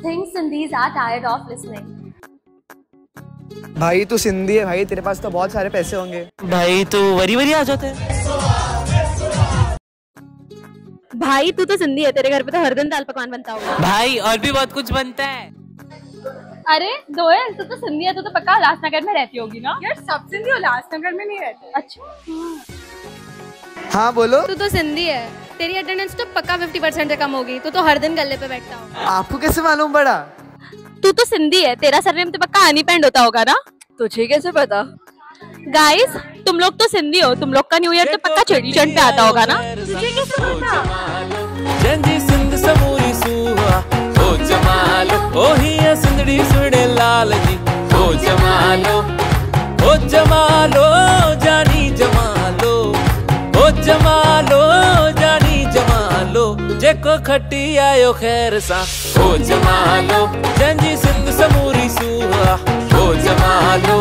Think Sindhis are tired of listening. भाई तू सिंधी है भाई, तेरे पास तो बहुत सारे पैसे होंगे। भाई तू वरी वरी आ जाते हैं। भाई तू तो सिंधी है, तेरे घर पे तो हर दिन दाल पकवान बनता होगा। भाई और भी बहुत कुछ बनता है। अरे दोयल, तू तो सिंधी है, तू तो पक्का उल्लासनगर में रहती होगी ना? यार सब सिंधी उल्लासनगर में नहीं रहते। अच्छा हाँ बोलो। तू तो सिंधी है, तेरी अटेंडेंस तो पक्का 50% से कम होगी। तू तो हर दिन गले पे बैठता होगा। आपको कैसे मालूम पड़ा? तू तो सिंधी है, तेरा सरनेम तो पक्का हनी पैंड होता होगा ना? तुझे कैसे पता? गाइस तुम लोग तो सिंधी हो, तुम लोग का न्यू ईयर तो पक्का चेटी चंड पे आता होगा ना? तुझे कैसे पता? जंजी सिंध समूरी सुहा ओ जमालो ओ हिया सिंधड़ी सुड़े लाल जी ओ जमालो जानी जमालो ओ जमालो जानी जमालो जेको खट्टी आयो खैर सा ओ जमालो जंजी सिंध समूरी सुहा ओ जमालो